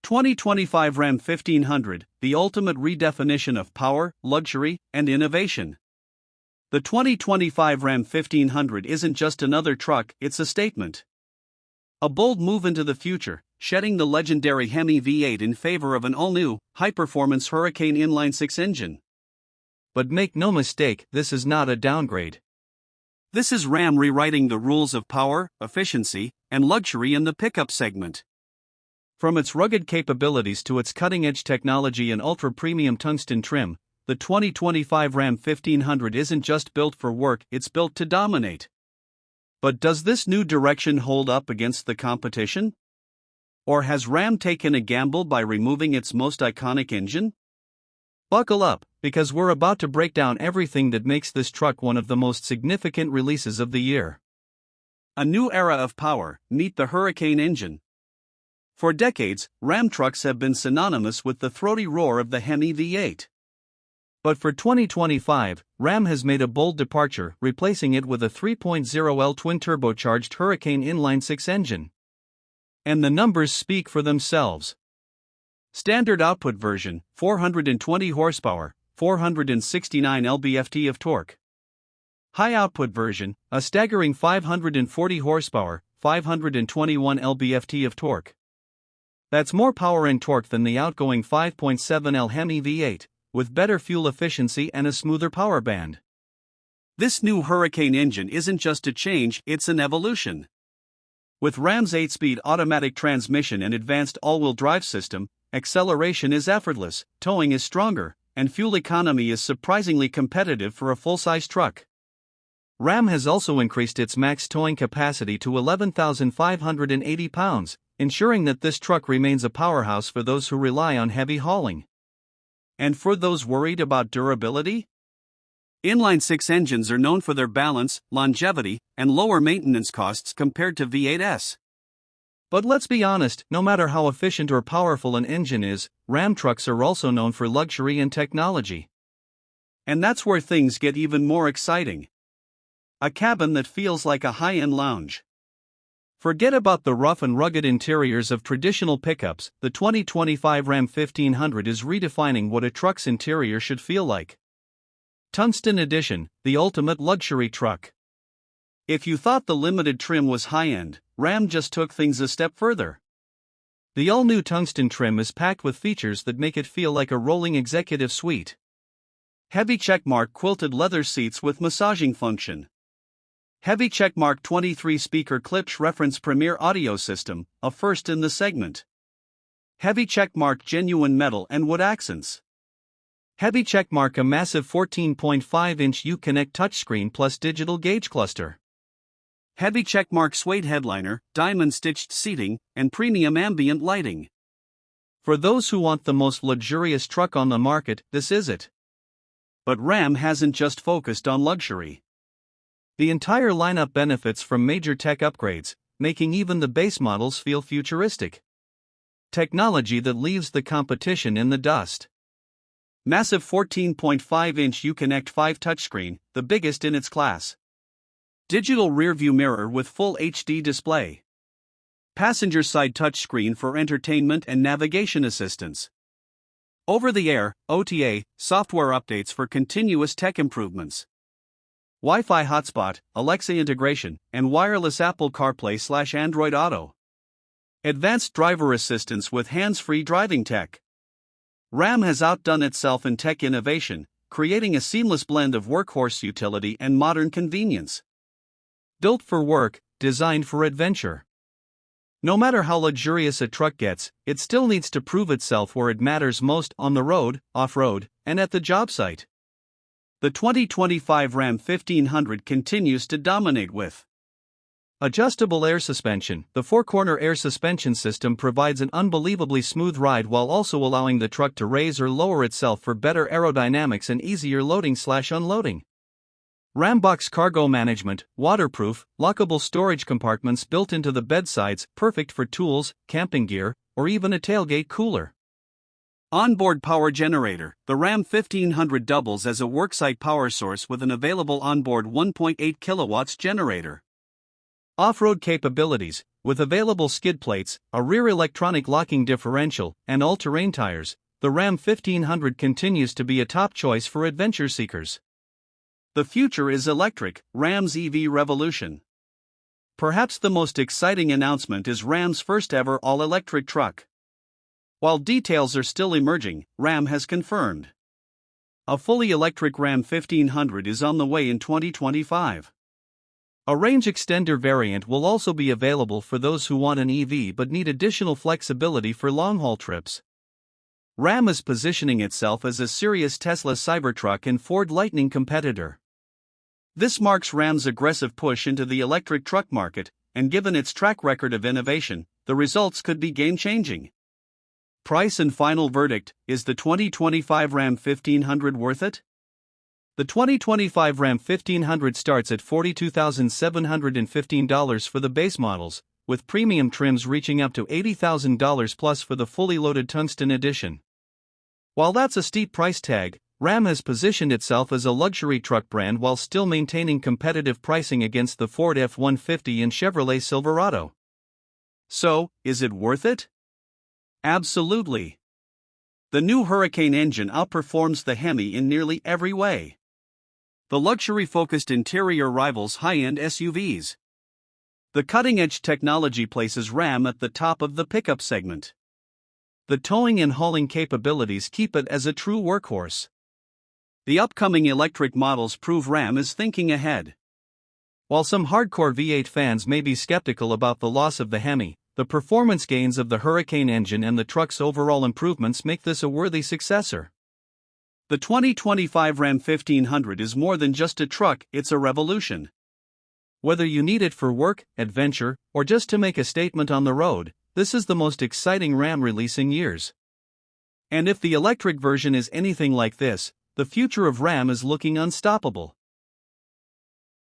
2025 Ram 1500, the ultimate redefinition of power, luxury, and innovation. The 2025 Ram 1500 isn't just another truck, it's a statement. A bold move into the future, shedding the legendary Hemi V8 in favor of an all-new, high-performance Hurricane inline-six engine. But make no mistake, this is not a downgrade. This is Ram rewriting the rules of power, efficiency, and luxury in the pickup segment. From its rugged capabilities to its cutting-edge technology and ultra-premium tungsten trim, the 2025 Ram 1500 isn't just built for work, it's built to dominate. But does this new direction hold up against the competition? Or has Ram taken a gamble by removing its most iconic engine? Buckle up, because we're about to break down everything that makes this truck one of the most significant releases of the year. A new era of power, meet the Hurricane engine. For decades, Ram trucks have been synonymous with the throaty roar of the Hemi V8. But for 2025, Ram has made a bold departure, replacing it with a 3.0L twin-turbocharged Hurricane inline-six engine. And the numbers speak for themselves. Standard output version, 420 horsepower, 469 lb-ft of torque. High output version, a staggering 540 horsepower, 521 lb-ft of torque. That's more power and torque than the outgoing 5.7L Hemi V8, with better fuel efficiency and a smoother power band. This new Hurricane engine isn't just a change, it's an evolution. With Ram's 8-speed automatic transmission and advanced all-wheel drive system, acceleration is effortless, towing is stronger, and fuel economy is surprisingly competitive for a full-size truck. Ram has also increased its max towing capacity to 11,580 pounds, ensuring that this truck remains a powerhouse for those who rely on heavy hauling. And for those worried about durability? Inline-six engines are known for their balance, longevity, and lower maintenance costs compared to V8s. But let's be honest, no matter how efficient or powerful an engine is, Ram trucks are also known for luxury and technology. And that's where things get even more exciting. A cabin that feels like a high-end lounge. Forget about the rough and rugged interiors of traditional pickups, the 2025 Ram 1500 is redefining what a truck's interior should feel like. Tungsten Edition, the ultimate luxury truck. If you thought the limited trim was high-end, Ram just took things a step further. The all-new tungsten trim is packed with features that make it feel like a rolling executive suite. Heavy checkmark quilted leather seats with massaging function. Heavy checkmark 23-speaker Klipsch reference Premier audio system, a first in the segment. Heavy checkmark genuine metal and wood accents. Heavy checkmark a massive 14.5-inch Uconnect touchscreen plus digital gauge cluster. Heavy checkmark suede headliner, diamond-stitched seating, and premium ambient lighting. For those who want the most luxurious truck on the market, this is it. But Ram hasn't just focused on luxury. The entire lineup benefits from major tech upgrades, making even the base models feel futuristic. Technology that leaves the competition in the dust. Massive 14.5-inch Uconnect 5 touchscreen, the biggest in its class. Digital rearview mirror with full HD display. Passenger side touchscreen for entertainment and navigation assistance. Over-the-air, OTA, software updates for continuous tech improvements. Wi-Fi hotspot, Alexa integration, and wireless Apple CarPlay/Android Auto. Advanced driver assistance with hands-free driving tech. Ram has outdone itself in tech innovation, creating a seamless blend of workhorse utility and modern convenience. Built for work, designed for adventure. No matter how luxurious a truck gets, it still needs to prove itself where it matters most: on the road, off-road, and at the job site. The 2025 Ram 1500 continues to dominate with adjustable air suspension. The four-corner air suspension system provides an unbelievably smooth ride while also allowing the truck to raise or lower itself for better aerodynamics and easier loading/unloading. Ram box cargo management, waterproof, lockable storage compartments built into the bedsides, perfect for tools, camping gear, or even a tailgate cooler. Onboard power generator. The Ram 1500 doubles as a worksite power source with an available onboard 1.8 kilowatts generator. Off-road capabilities. With available skid plates, a rear electronic locking differential, and all-terrain tires, the Ram 1500 continues to be a top choice for adventure seekers. The future is electric, Ram's EV revolution. Perhaps the most exciting announcement is Ram's first ever all-electric truck. While details are still emerging, Ram has confirmed a fully electric Ram 1500 is on the way in 2025. A range extender variant will also be available for those who want an EV but need additional flexibility for long-haul trips. Ram is positioning itself as a serious Tesla Cybertruck and Ford Lightning competitor. This marks Ram's aggressive push into the electric truck market, and given its track record of innovation, the results could be game-changing. Price and final verdict: is the 2025 Ram 1500 worth it? The 2025 Ram 1500 starts at $42,715 for the base models, with premium trims reaching up to $80,000 plus for the fully loaded Tungsten edition. While that's a steep price tag, Ram has positioned itself as a luxury truck brand while still maintaining competitive pricing against the Ford F-150 and Chevrolet Silverado. So, is it worth it? Absolutely. The new Hurricane engine outperforms the Hemi in nearly every way. The luxury-focused interior rivals high-end SUVs. The cutting-edge technology places Ram at the top of the pickup segment. The towing and hauling capabilities keep it as a true workhorse. The upcoming electric models prove Ram is thinking ahead. While some hardcore V8 fans may be skeptical about the loss of the Hemi, the performance gains of the Hurricane engine and the truck's overall improvements make this a worthy successor. The 2025 Ram 1500 is more than just a truck, it's a revolution. Whether you need it for work, adventure, or just to make a statement on the road, this is the most exciting Ram release in years. And if the electric version is anything like this, the future of Ram is looking unstoppable.